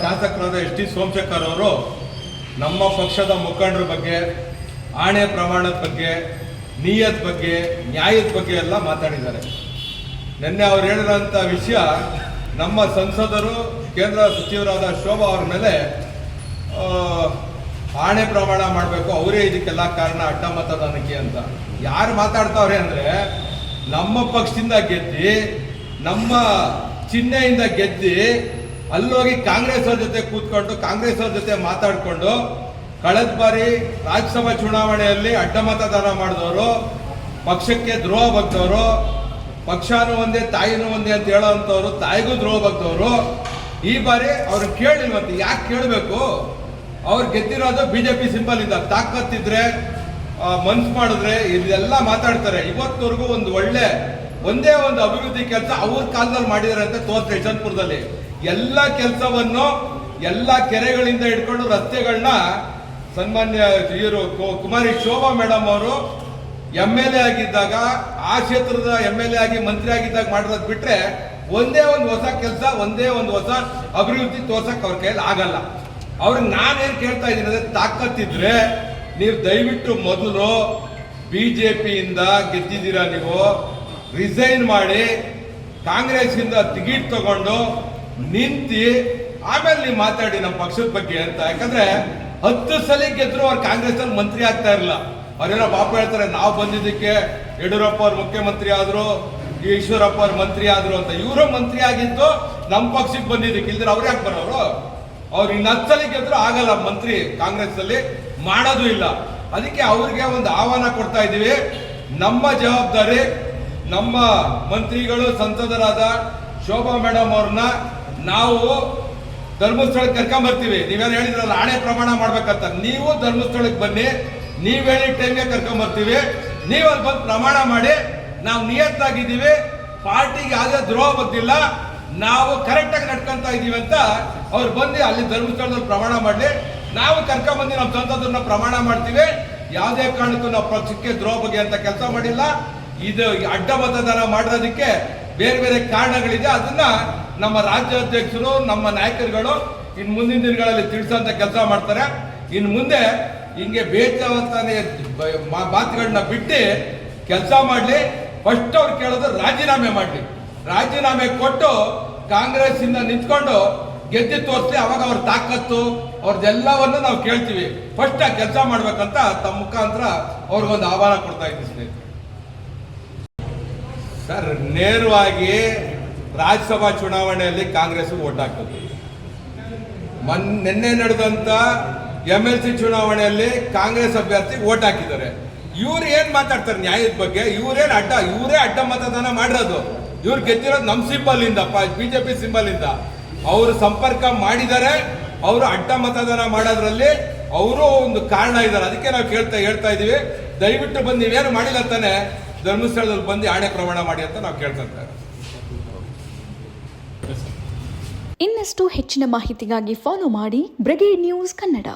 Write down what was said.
ಶಾಸಕರಾದ S T Somashekar ಅವರು ನಮ್ಮ ಪಕ್ಷದ ಮುಖಂಡರ ಬಗ್ಗೆ, ಆಣೆ ಪ್ರಮಾಣದ ಬಗ್ಗೆ, ನಿಯತ್ ಬಗ್ಗೆ, ನ್ಯಾಯದ ಬಗ್ಗೆ ಎಲ್ಲ ಮಾತಾಡಿದ್ದಾರೆ. ನಿನ್ನೆ ಅವ್ರು ಹೇಳಿದಂಥ ವಿಷಯ, ನಮ್ಮ ಸಂಸದರು ಕೇಂದ್ರ ಸಚಿವರಾದ ಶೋಭಾ ಅವ್ರ ಮೇಲೆ ಆಣೆ ಪ್ರಮಾಣ ಮಾಡಬೇಕು, ಅವರೇ ಇದಕ್ಕೆಲ್ಲ ಕಾರಣ ಅಡ್ಡ ಮತದಾನಕ್ಕೆ ಅಂತ. ಯಾರು ಮಾತಾಡ್ತಾವ್ರೆ ಅಂದರೆ, ನಮ್ಮ ಪಕ್ಷದಿಂದ ಗೆದ್ದಿ, ನಮ್ಮ ಚಿಹ್ನೆಯಿಂದ ಗೆದ್ದಿ, ಅಲ್ಲೋಗಿ ಕಾಂಗ್ರೆಸ್ ಅವ್ರ ಜೊತೆ ಕೂತ್ಕೊಂಡು, ಕಾಂಗ್ರೆಸ್ ಅವ್ರ ಜೊತೆ ಮಾತಾಡಿಕೊಂಡು, ಕಳೆದ ಬಾರಿ ರಾಜ್ಯಸಭಾ ಚುನಾವಣೆಯಲ್ಲಿ ಅಡ್ಡ ಮತದಾನ ಮಾಡಿದವರು, ಪಕ್ಷಕ್ಕೆ ದ್ರೋಹ ಬಗ್ದವರು, ಪಕ್ಷನೂ ಒಂದೇ ತಾಯಿನೂ ಒಂದೇ ಅಂತ ಹೇಳೋವಂಥವ್ರು, ತಾಯಿಗೂ ದ್ರೋಹ ಬಗ್ದವರು. ಈ ಬಾರಿ ಅವ್ರು ಕೇಳಿಲ್ವಂತೆ. ಯಾಕೆ ಕೇಳಬೇಕು? ಅವ್ರು ಗೆದ್ದಿರೋದು BJP ಸಿಂಬಲ್ ಇಂದ. ತಾಕತ್ತಿದ್ರೆ, ಮನ್ಸು ಮಾಡಿದ್ರೆ ಇದೆಲ್ಲ ಮಾತಾಡ್ತಾರೆ. ಇವತ್ತವರೆಗೂ ಒಂದೇ ಒಂದು ಅಭಿವೃದ್ಧಿ ಕೆಲಸ ಅವ್ರ ಕಾಲದಲ್ಲಿ ಮಾಡಿದ್ದಾರೆ ಅಂತ ತೋರಿಸ್ತಾರೆ. ಯಶವಂತಪುರದಲ್ಲಿ ಎಲ್ಲ ಕೆಲಸವನ್ನು, ಎಲ್ಲ ಕೆರೆಗಳಿಂದ ಹಿಡ್ಕೊಂಡು ರಸ್ತೆಗಳನ್ನ ಸನ್ಮಾನ್ಯ ಇವರು ಕುಮಾರಿ ಶೋಭಾ ಮೇಡಮ್ ಅವರು MLA ಆಗಿದ್ದಾಗ, ಆ ಕ್ಷೇತ್ರದ MLA ಆಗಿ ಮಂತ್ರಿ ಆಗಿದ್ದಾಗ ಮಾಡಿರೋದು ಬಿಟ್ರೆ ಒಂದೇ ಒಂದು ಹೊಸ ಕೆಲಸ, ಒಂದೇ ಒಂದು ಹೊಸ ಅಭಿವೃದ್ಧಿ ತೋರ್ಸಕ್ ಅವ್ರ ಕೈಯಲ್ಲಿ ಆಗಲ್ಲ. ಅವ್ರಿಗೆ ನಾನೇನು ಕೇಳ್ತಾ ಇದ್ದೀನಿ ಅಂದ್ರೆ, ತಾಕತ್ತಿದ್ರೆ ನೀವು ದಯವಿಟ್ಟು ಮೊದಲು BJPಯಿಂದ ಗೆದ್ದಿದ್ದೀರಾ, ನೀವು ರಿಸೈನ್ ಮಾಡಿ ಕಾಂಗ್ರೆಸ್ಸಿಂದ ಟಿಕೆಟ್ ತಗೊಂಡು ನಿಂತಿ ಆಮೇಲೆ ನೀವು ಮಾತಾಡಿ ನಮ್ಮ ಪಕ್ಷದ ಬಗ್ಗೆ ಅಂತ. ಯಾಕಂದ್ರೆ 10 ಸಲ ಗೆದ್ರು ಅವ್ರು ಕಾಂಗ್ರೆಸ್ ಅಲ್ಲಿ ಮಂತ್ರಿ ಆಗ್ತಾ ಇರಲಿಲ್ಲ. ಅವ್ರೇನೋ ಪಾಪ ಹೇಳ್ತಾರೆ, ನಾವು ಬಂದಿದ್ದಕ್ಕೆ ಯಡಿಯೂರಪ್ಪ ಅವ್ರು ಮುಖ್ಯಮಂತ್ರಿ ಆದ್ರು, ಈಶ್ವರಪ್ಪ ಅವ್ರು ಮಂತ್ರಿ ಆದ್ರು ಅಂತ. ಇವರು ಮಂತ್ರಿ ಆಗಿದ್ದು ನಮ್ಮ ಪಕ್ಷಕ್ಕೆ ಬಂದಿದ್ದಕ್ಕೆ, ಇಲ್ದ್ರೆ ಅವ್ರು ಯಾಕೆ ಬರೋರು? ಅವ್ರು ಇನ್ನು 10 ಸಲ ಗೆದ್ರು ಆಗಲ್ಲ ಮಂತ್ರಿ, ಕಾಂಗ್ರೆಸ್ ಅಲ್ಲಿ ಮಾಡೋದು ಇಲ್ಲ. ಅದಕ್ಕೆ ಅವ್ರಿಗೆ ಒಂದು ಆಹ್ವಾನ ಕೊಡ್ತಾ ಇದ್ದೀವಿ. ನಮ್ಮ ಜವಾಬ್ದಾರಿ, ನಮ್ಮ ಮಂತ್ರಿಗಳು ಸಂಸದರಾದ ಶೋಭಾ ಮೇಡಮ್ ಅವ್ರನ್ನ ನಾವು ಧರ್ಮಸ್ಥಳಕ್ಕೆ ಕರ್ಕೊಂಬರ್ತೀವಿ. ನೀವೇನು ಹೇಳಿದ್ರಲ್ಲ ಆಣೆ ಪ್ರಮಾಣ ಮಾಡ್ಬೇಕಂತ, ನೀವು ಧರ್ಮಸ್ಥಳಕ್ಕೆ ಬನ್ನಿ, ನೀವು ಹೇಳಿ ಟೈಮ್ಗೆ ಕರ್ಕೊಂಬರ್ತೀವಿ. ನೀವು ಅಲ್ಲಿ ಬಂದು ಪ್ರಮಾಣ ಮಾಡಿ, ನಾವು ನಿಯತ್ತಾಗಿದ್ದೀವಿ, ಪಾರ್ಟಿಗೆ ಯಾವುದೇ ದ್ರೋಹ ಬಂದಿಲ್ಲ, ನಾವು ಕರೆಕ್ಟಾಗಿ ನಡ್ಕೊಂತ ಇದೀವಿ ಅಂತ ಅವ್ರು ಬಂದು ಅಲ್ಲಿ ಧರ್ಮಸ್ಥಳದಲ್ಲಿ ಪ್ರಮಾಣ ಮಾಡಲಿ. ನಾವು ಕರ್ಕೊಂಬಂದು ನಮ್ಮ ಸಂಸದರನ್ನ ಪ್ರಮಾಣ ಮಾಡ್ತೀವಿ. ಯಾವುದೇ ಕಾರಣಕ್ಕೂ ನಾವು ಪಕ್ಷಕ್ಕೆ ದ್ರೋಹ ಬಗ್ಗೆ ಅಂತ ಕೆಲಸ ಮಾಡಿಲ್ಲ. ಇದು ಅಡ್ಡ ಮತದಾನ ಮಾಡಿರೋದಕ್ಕೆ ಬೇರೆ ಬೇರೆ ಕಾರಣಗಳಿದೆ. ಅದನ್ನ ನಮ್ಮ ರಾಜ್ಯಾಧ್ಯಕ್ಷರು, ನಮ್ಮ ನಾಯಕರುಗಳು ಇನ್ನು ಮುಂದಿನ ದಿನಗಳಲ್ಲಿ ತಿಳಿಸೋಂಥ ಕೆಲಸ ಮಾಡ್ತಾರೆ. ಇನ್ನು ಮುಂದೆ ಹಿಂಗೆ ಬೇಜವಾಬ್ದಾರಿ ಮಾತುಗಳನ್ನ ಬಿಟ್ಟು ಕೆಲಸ ಮಾಡಲಿ. ಫಸ್ಟ್ ಅವ್ರು ಕೇಳೋದು ರಾಜೀನಾಮೆ ಮಾಡಲಿ. ರಾಜೀನಾಮೆ ಕೊಟ್ಟು ಕಾಂಗ್ರೆಸ್ ಇಂದ ನಿಂತ್ಕೊಂಡು ಗೆದ್ದು ತೋರಿಸ್ಲಿ. ಅವಾಗ ಅವ್ರ ತಾಕತ್ತು ಅವ್ರದ್ದೆಲ್ಲವನ್ನು ನಾವು ಕೇಳ್ತೀವಿ. ಫಸ್ಟ್ ಆ ಕೆಲಸ ಮಾಡ್ಬೇಕಂತ ತಮ್ಮ ಮುಖಾಂತರ ಅವ್ರಿಗೊಂದು ಆಹ್ವಾನ ಕೊಡ್ತಾ ಇದ್ದೀವಿ ಸ್ನೇಹಿತರೆ. ಸರ್, ನೇರವಾಗಿ ರಾಜ್ಯಸಭಾ ಚುನಾವಣೆಯಲ್ಲಿ ಕಾಂಗ್ರೆಸ್ ಓಟ್ ಹಾಕೋದು. ನಿನ್ನೆ ನಡೆದಂತ MLC ಚುನಾವಣೆಯಲ್ಲಿ ಕಾಂಗ್ರೆಸ್ ಅಭ್ಯರ್ಥಿ ಓಟ್ ಹಾಕಿದ್ದಾರೆ. ಇವ್ರು ಏನ್ ಮಾತಾಡ್ತಾರೆ ನ್ಯಾಯದ ಬಗ್ಗೆ? ಇವರೇ ಅಡ್ಡ ಮತದಾನ ಮಾಡಿರೋದು. ಇವ್ರು ಗೆದ್ದಿರೋದು ನಮ್ಮ ಸಿಂಬಲ್ ಇಂದ, BJP ಸಿಂಬಲ್ ಇಂದ. ಅವರು ಸಂಪರ್ಕ ಮಾಡಿದ್ದಾರೆ. ಅವರು ಅಡ್ಡ ಮತದಾನ ಮಾಡೋದ್ರಲ್ಲಿ ಅವರು ಒಂದು ಕಾರಣ ಇದ್ದಾರೆ. ಅದಕ್ಕೆ ನಾವು ಹೇಳ್ತಾ ಇದೀವಿ, ದಯವಿಟ್ಟು ಬಂದು ನೀವೇನು ಮಾಡಿಲ್ಲ ಅಂತಾನೆ ಧರ್ಮಸ್ಥಳದಲ್ಲಿ ಬಂದು ಆಣೆ ಪ್ರಮಾಣ ಮಾಡಿ ಅಂತ ನಾವು ಕೇಳ್ತಾರೆ. ಇನ್ನಷ್ಟು ಹೆಚ್ಚಿನ ಮಾಹಿತಿಗಾಗಿ ಫಾಲೋ ಮಾಡಿ ಬ್ರಿಗೇಡ್ ನ್ಯೂಸ್ ಕನ್ನಡ.